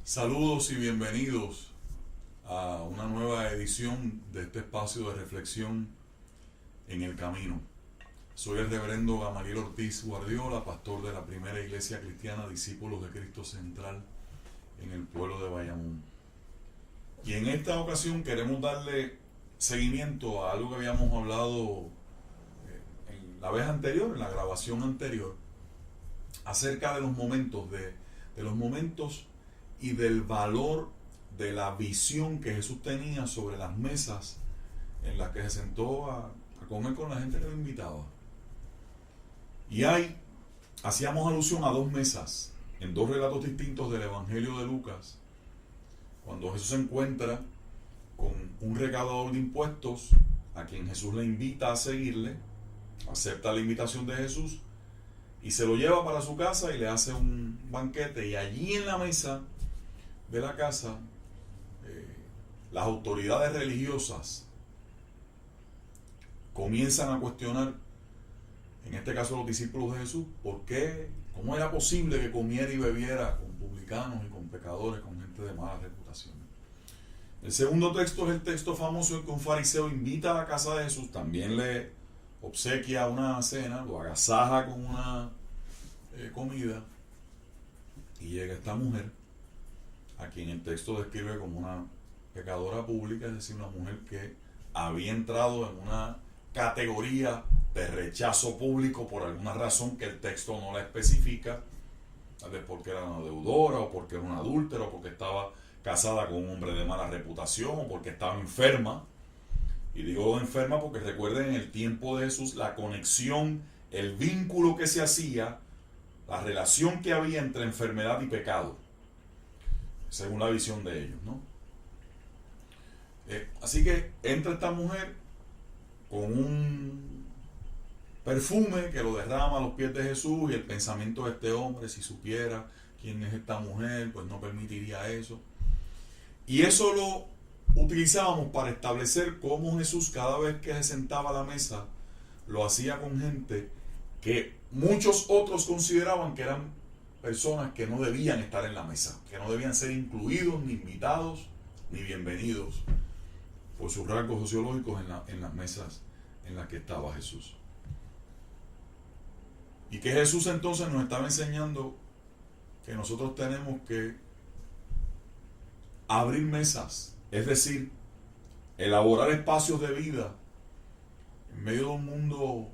Saludos y bienvenidos a una nueva edición de este espacio de reflexión en el camino. Soy el reverendo Gamaliel Ortiz Guardiola, pastor de la primera iglesia cristiana Discípulos de Cristo Central en el pueblo de Bayamón. Y en esta ocasión queremos darle seguimiento a algo que habíamos hablado en la vez anterior, en la grabación anterior, acerca de los momentos, de los momentos y del valor de la visión que Jesús tenía sobre las mesas en las que se sentó a comer con la gente que lo invitaba. Y hacíamos alusión a dos mesas en dos relatos distintos del Evangelio de Lucas, cuando Jesús se encuentra con un recaudador de impuestos a quien Jesús le invita a seguirle, acepta la invitación de Jesús y se lo lleva para su casa y le hace un banquete, y allí en la mesa de la casa las autoridades religiosas comienzan a cuestionar, en este caso los discípulos de Jesús, por qué, cómo era posible que comiera y bebiera con publicanos y con pecadores, con gente de mala reputación. El segundo texto es el texto famoso en que un fariseo invita a la casa de Jesús, también le obsequia una cena, lo agasaja con una comida, y llega esta mujer, a quien el texto describe como una pecadora pública, es decir, una mujer que había entrado en una categoría de rechazo público por alguna razón que el texto no la especifica, tal vez porque era una deudora, o porque era una adúltera, o porque estaba casada con un hombre de mala reputación, o porque estaba enferma. Y digo enferma porque recuerden, en el tiempo de Jesús, la conexión, el vínculo que se hacía, la relación que había entre enfermedad y pecado, según la visión de ellos, ¿no? Así que entra esta mujer con un perfume que lo derrama a los pies de Jesús, y el pensamiento de este hombre, si supiera quién es esta mujer, pues no permitiría eso. Y eso lo utilizábamos para establecer cómo Jesús, cada vez que se sentaba a la mesa, lo hacía con gente que muchos otros consideraban que eran personas que no debían estar en la mesa, que no debían ser incluidos, ni invitados, ni bienvenidos por sus rasgos sociológicos en las mesas en las que estaba Jesús. Y que Jesús entonces nos estaba enseñando que nosotros tenemos que abrir mesas, es decir, elaborar espacios de vida en medio de un mundo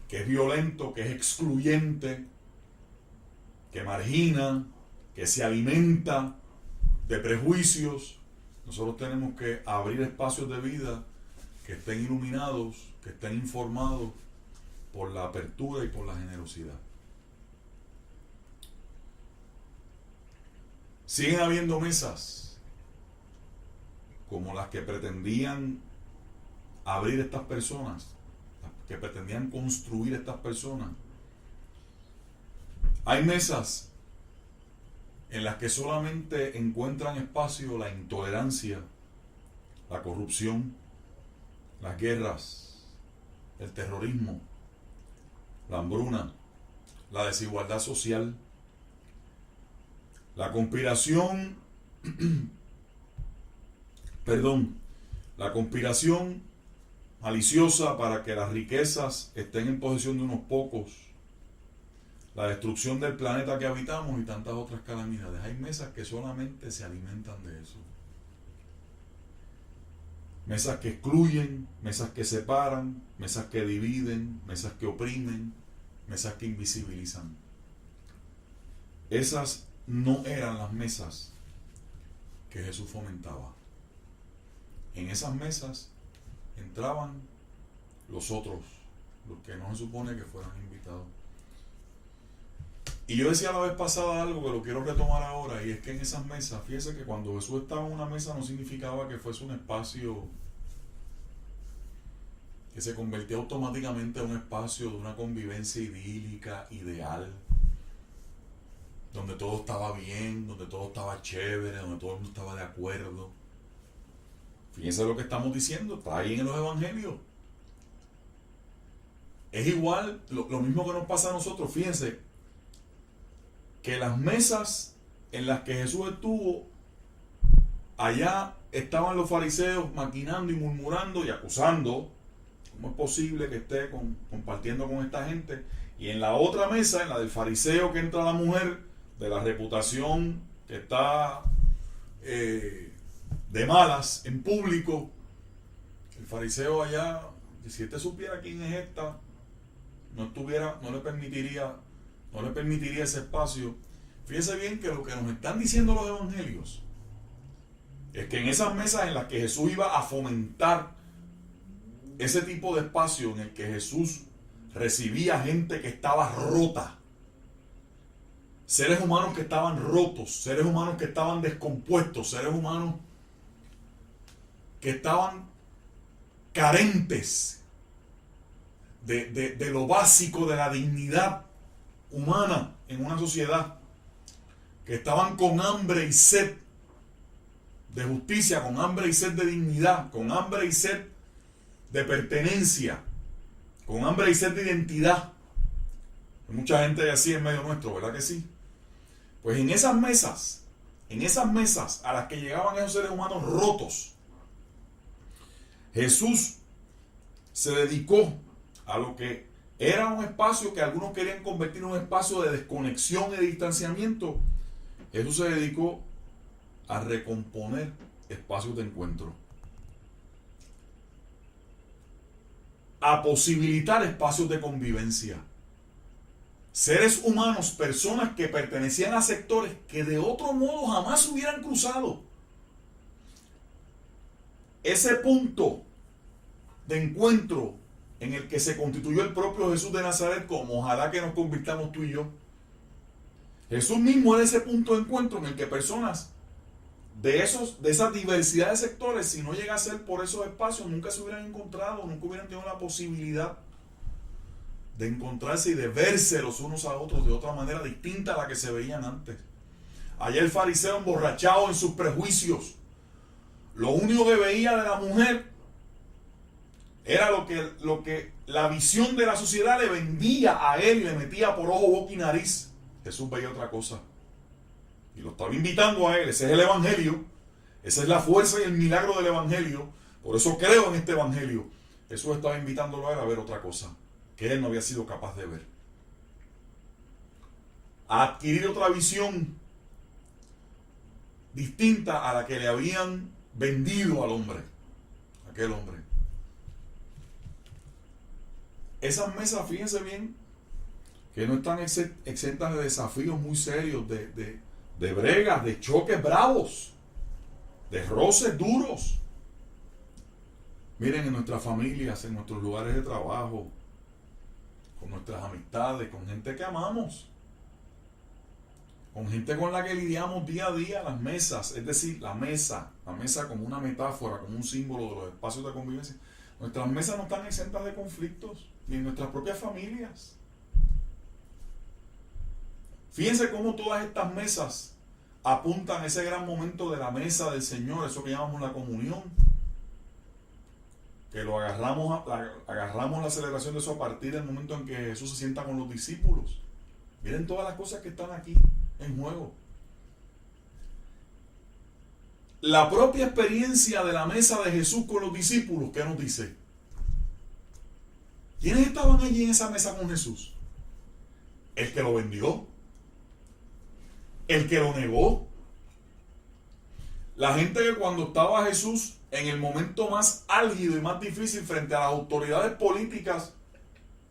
que es violento, que es excluyente, que margina, que se alimenta de prejuicios. Nosotros tenemos que abrir espacios de vida que estén iluminados, que estén informados por la apertura y por la generosidad. Siguen habiendo mesas como las que pretendían abrir estas personas, las que pretendían construir estas personas. Hay mesas en las que solamente encuentran espacio la intolerancia, la corrupción, las guerras, el terrorismo, la hambruna, la desigualdad social, la conspiración, la conspiración maliciosa para que las riquezas estén en posesión de unos pocos, la destrucción del planeta que habitamos y tantas otras calamidades. Hay mesas que solamente se alimentan de eso. Mesas que excluyen, mesas que separan, mesas que dividen, mesas que oprimen, mesas que invisibilizan. Esas no eran las mesas que Jesús fomentaba. En esas mesas entraban los otros, los que no se supone que fueran invitados. Y yo decía la vez pasada algo que lo quiero retomar ahora, y es que en esas mesas, fíjese que cuando Jesús estaba en una mesa no significaba que fuese un espacio que se convertía automáticamente en un espacio de una convivencia idílica, ideal, donde todo estaba bien, donde todo estaba chévere, donde todo el mundo estaba de acuerdo. Fíjense lo que estamos diciendo, está ahí en los evangelios. Es igual, lo mismo que nos pasa a nosotros. Fíjense que las mesas en las que Jesús estuvo, allá estaban los fariseos maquinando y murmurando y acusando. ¿Cómo es posible que esté compartiendo con esta gente? Y en la otra mesa, en la del fariseo que entra la mujer, de la reputación que está de malas en público, el fariseo allá, si este supiera quién es esta, no le permitiría ese espacio. Fíjese bien que lo que nos están diciendo los evangelios es que en esas mesas en las que Jesús iba a fomentar ese tipo de espacio en el que Jesús recibía gente que estaba rota, seres humanos que estaban rotos, seres humanos que estaban descompuestos, seres humanos que estaban carentes de lo básico de la dignidad humana en una sociedad, que estaban con hambre y sed de justicia, con hambre y sed de dignidad, con hambre y sed de pertenencia, con hambre y sed de identidad. Hay mucha gente así en medio nuestro, ¿verdad que sí? Pues en esas mesas a las que llegaban esos seres humanos rotos, Jesús se dedicó a lo que era un espacio que algunos querían convertir en un espacio de desconexión y de distanciamiento. Jesús se dedicó a recomponer espacios de encuentro, a posibilitar espacios de convivencia. Seres humanos, personas que pertenecían a sectores que de otro modo jamás se hubieran cruzado. Ese punto de encuentro en el que se constituyó el propio Jesús de Nazaret, como ojalá que nos convirtamos tú y yo. Jesús mismo era ese punto de encuentro en el que personas de esa diversidad de sectores, si no llega a ser por esos espacios, nunca se hubieran encontrado, nunca hubieran tenido la posibilidad de encontrarse y de verse los unos a otros de otra manera distinta a la que se veían antes. Allá el fariseo emborrachado en sus prejuicios, lo único que veía de la mujer era lo que la visión de la sociedad le vendía a él y le metía por ojo, boca y nariz. Jesús veía otra cosa y lo estaba invitando a él. Ese es el evangelio, esa es la fuerza y el milagro del evangelio. Por eso creo en este evangelio. Jesús estaba invitándolo a él a ver otra cosa que él no había sido capaz de ver, a adquirir otra visión distinta a la que le habían vendido al hombre, aquel hombre. Esas mesas, fíjense bien, que no están exentas de desafíos muy serios, de bregas, de choques bravos, de roces duros. Miren, en nuestras familias, en nuestros lugares de trabajo, con nuestras amistades, con gente que amamos, con gente con la que lidiamos día a día, las mesas, es decir, la mesa como una metáfora, como un símbolo de los espacios de convivencia. Nuestras mesas no están exentas de conflictos, ni en nuestras propias familias. Fíjense cómo todas estas mesas apuntan a ese gran momento de la mesa del Señor, eso que llamamos la comunión, que lo agarramos la celebración de eso a partir del momento en que Jesús se sienta con los discípulos. Miren todas las cosas que están aquí en juego. La propia experiencia de la mesa de Jesús con los discípulos, ¿qué nos dice? ¿Quiénes estaban allí en esa mesa con Jesús? El que lo vendió, el que lo negó, la gente que cuando estaba Jesús en el momento más álgido y más difícil frente a las autoridades políticas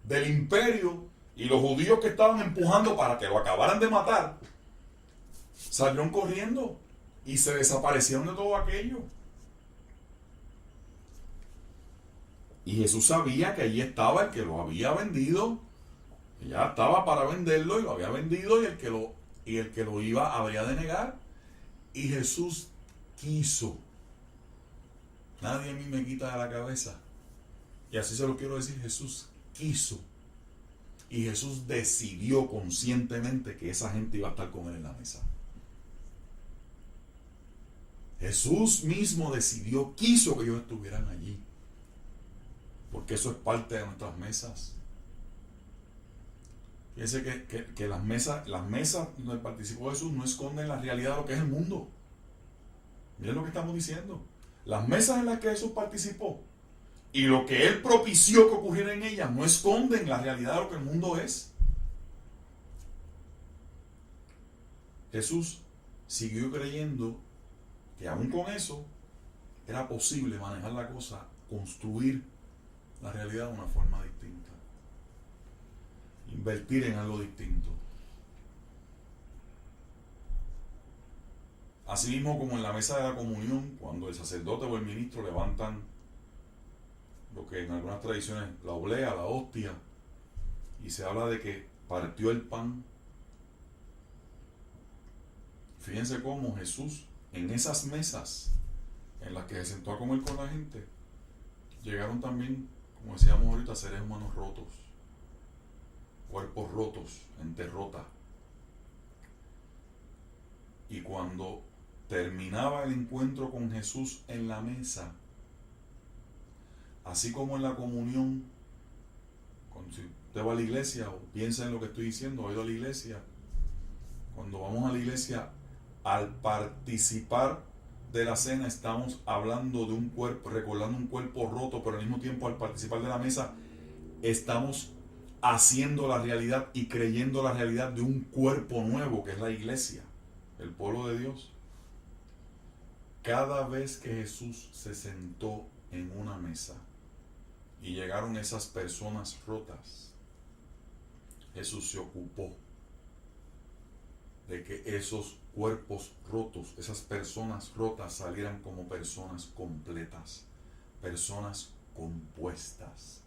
del imperio y los judíos que estaban empujando para que lo acabaran de matar, salieron corriendo y se desaparecieron de todo aquello. Y Jesús sabía que allí estaba el que lo había vendido, que ya estaba para venderlo y lo había vendido, y el que lo iba habría de negar. Y Jesús quiso. Nadie a mí me quita de la cabeza. Y así se lo quiero decir, Jesús quiso. Y Jesús decidió conscientemente que esa gente iba a estar con él en la mesa. Jesús mismo decidió, quiso que ellos estuvieran allí. Porque eso es parte de nuestras mesas. Fíjense que las mesas donde participó Jesús no esconden la realidad de lo que es el mundo. Miren lo que estamos diciendo. Las mesas en las que Jesús participó y lo que Él propició que ocurriera en ellas no esconden la realidad de lo que el mundo es. Jesús siguió creyendo que aún con eso era posible manejar la cosa, construir la realidad de una forma distinta, invertir en algo distinto. Asimismo, como en la mesa de la comunión, cuando el sacerdote o el ministro levantan lo que en algunas tradiciones la oblea, la hostia, y se habla de que partió el pan. Fíjense cómo Jesús, en esas mesas en las que se sentó a comer con la gente, llegaron también, como decíamos ahorita, seres humanos rotos, cuerpos rotos, mente rota. Y cuando terminaba el encuentro con Jesús en la mesa, así como en la comunión, si usted va a la iglesia o piensa en lo que estoy diciendo, ha ido a la iglesia, cuando vamos a la iglesia, al participar de la cena estamos hablando de un cuerpo, recordando un cuerpo roto, pero al mismo tiempo al participar de la mesa estamos haciendo la realidad y creyendo la realidad de un cuerpo nuevo que es la iglesia, el pueblo de Dios. Cada vez que Jesús se sentó en una mesa y llegaron esas personas rotas, Jesús se ocupó de que esos cuerpos rotos, esas personas rotas salieran como personas completas, personas compuestas,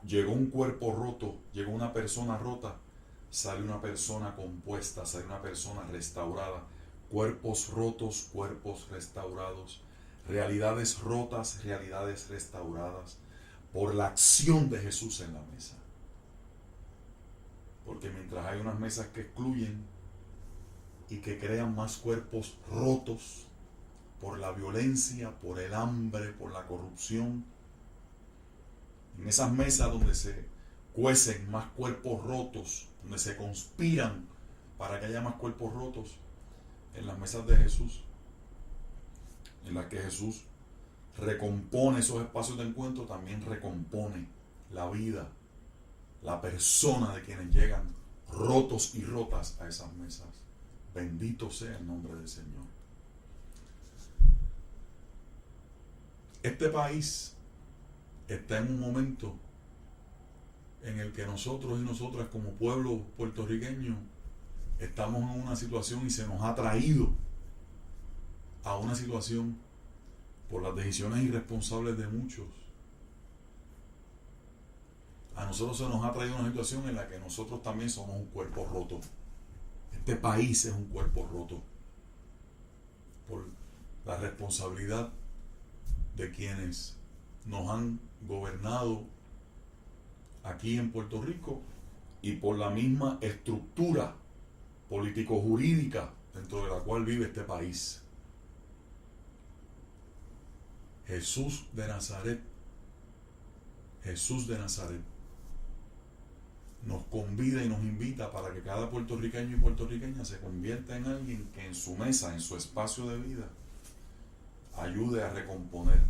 llegó un cuerpo roto, llegó una persona rota, sale una persona compuesta, sale una persona restaurada, cuerpos rotos, cuerpos restaurados, realidades rotas, realidades restauradas, por la acción de Jesús en la mesa. Porque mientras hay unas mesas que excluyen y que crean más cuerpos rotos por la violencia, por el hambre, por la corrupción, en esas mesas donde se cuecen más cuerpos rotos, donde se conspiran para que haya más cuerpos rotos, en las mesas de Jesús, en las que Jesús recompone esos espacios de encuentro, también recompone la vida, la persona de quienes llegan rotos y rotas a esas mesas. Bendito sea el nombre del Señor. Este país está en un momento en el que nosotros y nosotras como pueblo puertorriqueño estamos en una situación y se nos ha traído a una situación por las decisiones irresponsables de muchos. A nosotros se nos ha traído una situación en la que nosotros también somos un cuerpo roto. Este país es un cuerpo roto por la responsabilidad de quienes nos han gobernado aquí en Puerto Rico y por la misma estructura político-jurídica dentro de la cual vive este país. Jesús de Nazaret nos convida y nos invita para que cada puertorriqueño y puertorriqueña se convierta en alguien que en su mesa, en su espacio de vida, ayude a recomponer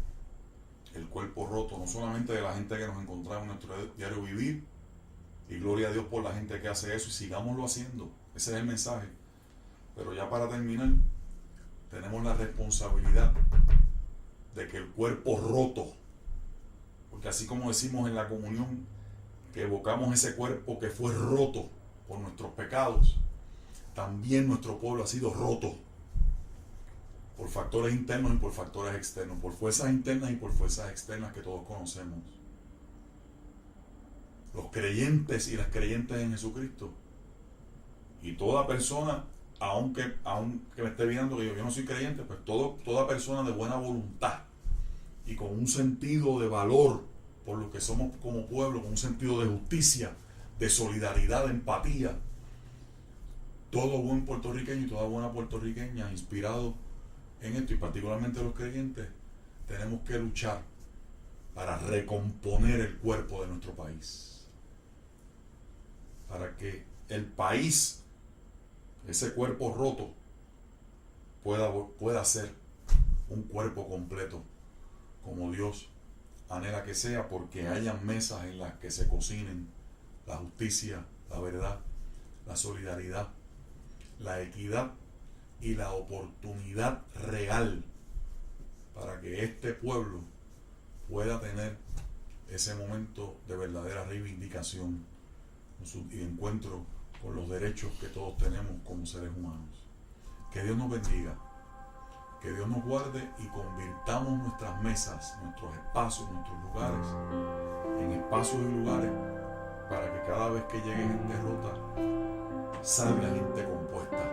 el cuerpo roto, no solamente de la gente que nos encontramos en nuestro diario vivir, y gloria a Dios por la gente que hace eso, y sigámoslo haciendo, ese es el mensaje. Pero ya para terminar, tenemos la responsabilidad de que el cuerpo roto, porque así como decimos en la comunión, que evocamos ese cuerpo que fue roto por nuestros pecados, también nuestro pueblo ha sido roto por factores internos y por factores externos, por fuerzas internas y por fuerzas externas que todos conocemos. Los creyentes y las creyentes en Jesucristo, y toda persona, aunque me esté viendo que yo no soy creyente, pues toda persona de buena voluntad y con un sentido de valor por lo que somos como pueblo, con un sentido de justicia, de solidaridad, de empatía, todo buen puertorriqueño y toda buena puertorriqueña inspirado en esto, y particularmente los creyentes, tenemos que luchar para recomponer el cuerpo de nuestro país, para que el país, ese cuerpo roto, pueda ser un cuerpo completo, como Dios anhela que sea, porque hayan mesas en las que se cocinen la justicia, la verdad, la solidaridad, la equidad y la oportunidad real para que este pueblo pueda tener ese momento de verdadera reivindicación y encuentro con los derechos que todos tenemos como seres humanos. Que Dios nos bendiga, que Dios nos guarde y convirtamos nuestras mesas, nuestros espacios, nuestros lugares en espacios y lugares para que cada vez que llegue gente rota salga gente compuesta